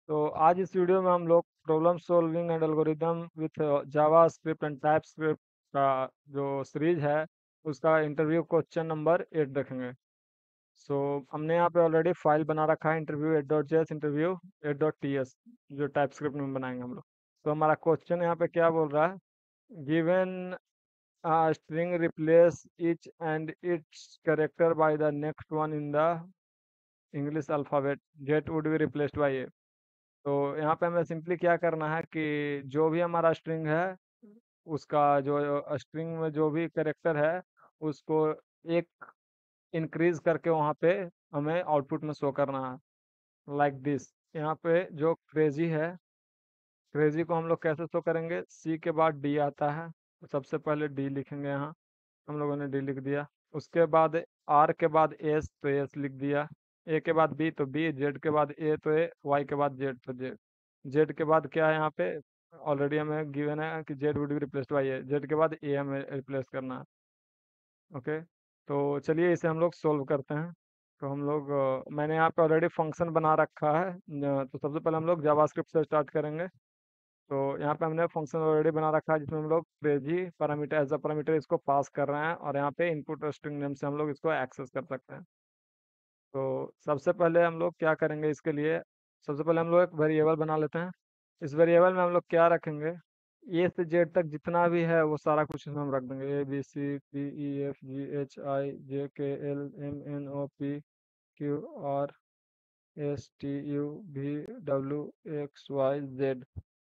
तो आज इस वीडियो में हम लोग problem solving and algorithm with Java script and type script का जो सीरीज है उसका इंटरव्यू क्वेश्चन नंबर 8 देखेंगे। सो हमने यहाँ पे ऑलरेडी फाइल बना रखा है इंटरव्यू 8.js इंटरव्यू 8.ts जो टाइप स्क्रिप्ट में बनाएंगे हम लोग। तो हमारा क्वेश्चन यहाँ पे क्या बोल रहा है, given string replace each and its character by the next one in the English alphabet that would be replaced by a। तो यहाँ पे हमें सिंपली क्या करना है कि जो भी हमारा स्ट्रिंग है उसका जो स्ट्रिंग में जो भी कैरेक्टर है उसको एक इंक्रीज करके वहाँ पे हमें आउटपुट में शो करना है लाइक दिस। यहाँ पे जो क्रेजी है, क्रेजी को हम लोग कैसे शो करेंगे, सी के बाद डी आता है तो सबसे पहले डी लिखेंगे यहाँ। हम लोगों ने डी लिख दिया। उसके बाद आर के बाद एस तो एस लिख दिया। ए के बाद बी तो बी, जेड के बाद ए तो ए, वाई के बाद जेड तो जेड। जेड के बाद क्या है यहाँ पे, ऑलरेडी हमें गिवन है कि Z would be replaced by A, Z के बाद ए हमें रिप्लेस करना है। ओके, तो चलिए इसे हम लोग सोल्व करते हैं। तो हम लोग मैंने यहाँ पे ऑलरेडी फंक्शन बना रखा है तो सबसे पहले हम लोग जावास्क्रिप्ट से स्टार्ट करेंगे। तो यहाँ पे हमने फंक्शन ऑलरेडी बना रखा है जिसमें हम लोग crazy parameter as a parameter इसको पास कर रहे हैं और यहाँ पे इनपुट स्ट्रिंग नेम से हम लोग इसको एक्सेस कर सकते हैं। तो सबसे पहले हम लोग क्या करेंगे इसके लिए, सबसे पहले हम लोग एक वेरिएबल बना लेते हैं। इस वेरिएबल में हम लोग क्या रखेंगे, ए से जेड तक जितना भी है वो सारा कुछ इसमें हम रख देंगे, A B C D E F G H I J K L M N O P Q R S T U V W X Y Z.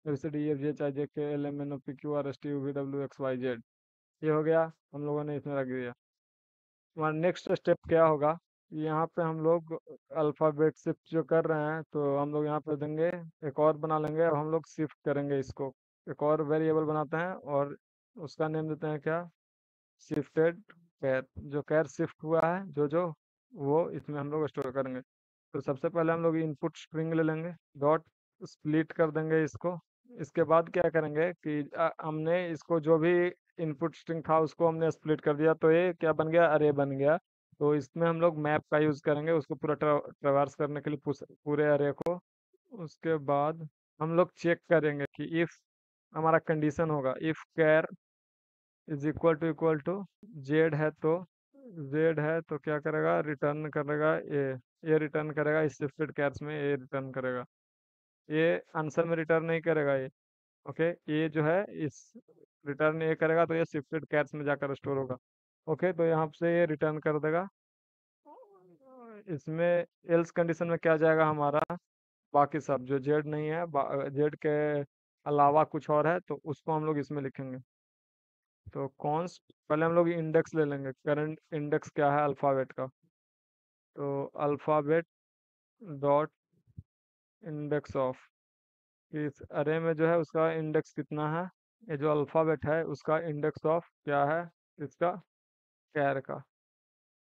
फिर से D F G H I J K L M N O P Q R S T U V W X Y Z. ये हो गया, हम लोगों ने इसमें रख दिया। हमारा नेक्स्ट स्टेप क्या होगा, यहाँ पे हम लोग अल्फ़ाबेट शिफ्ट जो कर रहे हैं तो हम लोग यहाँ पे देंगे, एक और बना लेंगे और हम लोग शिफ्ट करेंगे इसको। एक और वेरिएबल बनाते हैं और उसका नेम देते हैं क्या, शिफ्टेड कैर। जो कैर शिफ्ट हुआ है जो जो वो इसमें हम लोग स्टोर करेंगे। तो सबसे पहले हम लोग इनपुट स्ट्रिंग ले लेंगे, डॉट स्प्लिट कर देंगे इसको। इसके बाद क्या करेंगे कि हमने इसको जो भी इनपुट स्ट्रिंग था उसको हमने स्प्लिट कर दिया तो ये क्या बन गया, अरे बन गया। तो इसमें हम लोग मैप का यूज करेंगे उसको पूरा ट्रैवर्स करने के लिए पूरे अरे को। उसके बाद हम लोग चेक करेंगे कि इफ हमारा कंडीशन होगा, if char is equal to z है तो, जेड है तो क्या करेगा, रिटर्न करेगा ए रिटर्न करेगा, इस शिफ्टेड कैर्स में ए रिटर्न करेगा। ये आंसर में रिटर्न नहीं करेगा ये। ओके, ये जो है इस रिटर्न ये करेगा तो ये शिफ्टेड कैर्स में जाकर स्टोर होगा। ओके, तो यहाँ से ये रिटर्न कर देगा। इसमें एल्स कंडीशन में क्या जाएगा हमारा, बाकी सब जो जेड नहीं है, जेड के अलावा कुछ और है तो उसको हम लोग इसमें लिखेंगे। तो कॉन्स्ट पहले हम लोग इंडेक्स ले लेंगे, करंट इंडेक्स क्या है अल्फ़ाबेट का। तो अल्फ़ाबेट डॉट इंडेक्स ऑफ, इस अरे में जो है उसका इंडेक्स कितना है, ये जो अल्फ़ाबेट है उसका इंडेक्स ऑफ क्या है, इसका कैर का।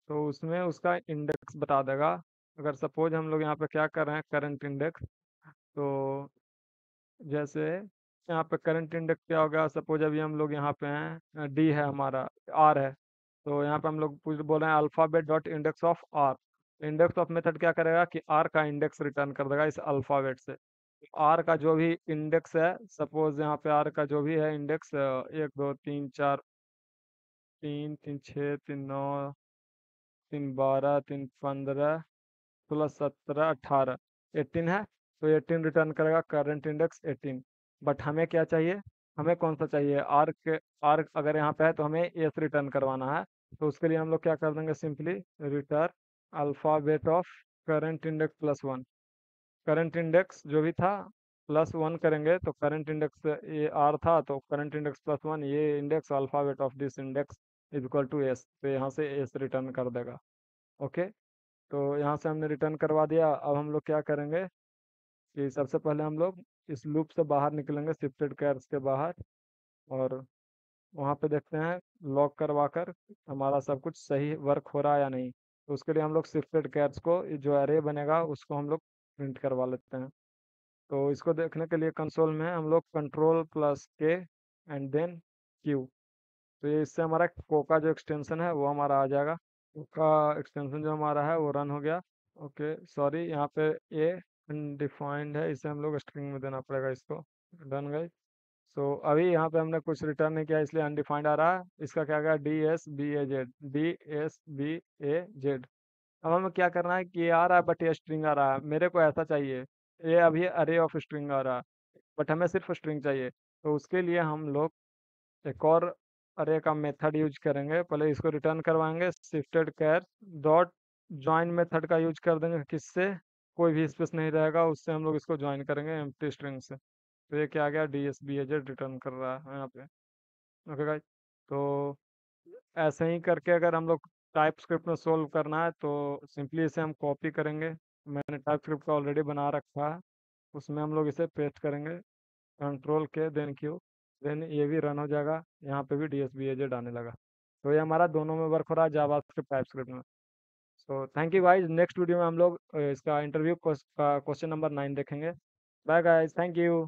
तो उसमें उसका इंडेक्स बता देगा। अगर सपोज हम लोग यहाँ पे क्या कर रहे हैं, करंट इंडेक्स, तो जैसे यहाँ पे करंट इंडेक्स क्या होगा, सपोज अभी हम लोग यहाँ पे हैं, डी है हमारा, आर है। तो यहाँ पे हम लोग पूछ बोल रहे हैं alphabet dot index of R. Index of method क्या करेगा कि आर का इंडेक्स रिटर्न कर देगा इस अल्फ़ाबेट से। आर का जो भी इंडेक्स है, सपोज यहाँ पे आर का जो भी है इंडेक्स, 1 2 3 4, 3 3 6 3 9 3 12 3 15 16 17 18, 18 है। तो 18 रिटर्न करेगा, करंट इंडेक्स 18। बट हमें क्या चाहिए, हमें कौन सा चाहिए, आर के, आर अगर यहाँ पे है तो हमें एस रिटर्न करवाना है। तो उसके लिए हम लोग क्या कर देंगे, simply return alphabet of current index plus one. Current index जो भी था प्लस वन करेंगे तो करंट इंडेक्स ये आर था तो करंट इंडेक्स प्लस वन, ये index alphabet of this index is equal to S, तो यहाँ से एस रिटर्न कर देगा। ओके, तो यहाँ से हमने रिटर्न करवा दिया। अब हम लोग क्या करेंगे कि सबसे पहले हम लोग इस लूप से बाहर निकलेंगे, शिफ्टेड कैर्स के बाहर, और वहाँ पे देखते हैं लॉक करवा कर हमारा सब कुछ सही वर्क हो रहा है या नहीं। तो उसके लिए हम लोग शिफ्टेड कैर्स को जो एरे बनेगा उसको हम लोग प्रिंट करवा लेते हैं। तो इसको देखने के लिए कंसोल में हम लोग कंट्रोल प्लस के एंड देन क्यू। तो ये इससे हमारा को का जो एक्सटेंशन है वो हमारा आ जाएगा। को का एक्सटेंशन जो हमारा है वो रन हो गया। ओके सॉरी, यहाँ पे ए अनडिफाइंड है, इसे हम लोग स्ट्रिंग में देना पड़ेगा इसको। डन गई। सो अभी यहाँ पे हमने कुछ रिटर्न नहीं किया इसलिए अनडिफाइंड आ रहा है। इसका क्या गया, DSBAZ, DSBAZ। अब हमें क्या करना है कि ये आ रहा है बट ये स्ट्रिंग आ रहा है, मेरे को ऐसा चाहिए। ये अभी अरे ऑफ स्ट्रिंग आ रहा है बट हमें सिर्फ स्ट्रिंग चाहिए। तो उसके लिए हम लोग एक और अरे का मेथड यूज करेंगे। पहले इसको रिटर्न करवाएंगे, शिफ्टेड कैर डॉट ज्वाइन मेथड का यूज कर देंगे। किससे? कोई भी स्पेस नहीं रहेगा, उससे हम लोग इसको ज्वाइन करेंगे एम्प्टी स्ट्रिंग से। तो ये क्या आ गया, DSBAZ रिटर्न कर रहा है यहाँ पे। Okay guys. तो ऐसे ही करके अगर हम लोग टाइप स्क्रिप्ट में सोल्व करना है तो सिंपली इसे हम कॉपी करेंगे। मैंने टाइप स्क्रिप्ट का ऑलरेडी बना रखा है, उसमें हम लोग इसे पेस्ट करेंगे। कंट्रोल के देन क्यू, देन ये भी रन हो जाएगा, यहाँ पे भी DSBAZ आने लगा। तो ये हमारा दोनों में वर्क हो रहा है, जावा स्क्रिप्ट टाइप स्क्रिप्ट में। So thank you guys, next video में हम लोग इसका इंटरव्यू का क्वेश्चन नंबर 9 देखेंगे। Bye guys, thank you.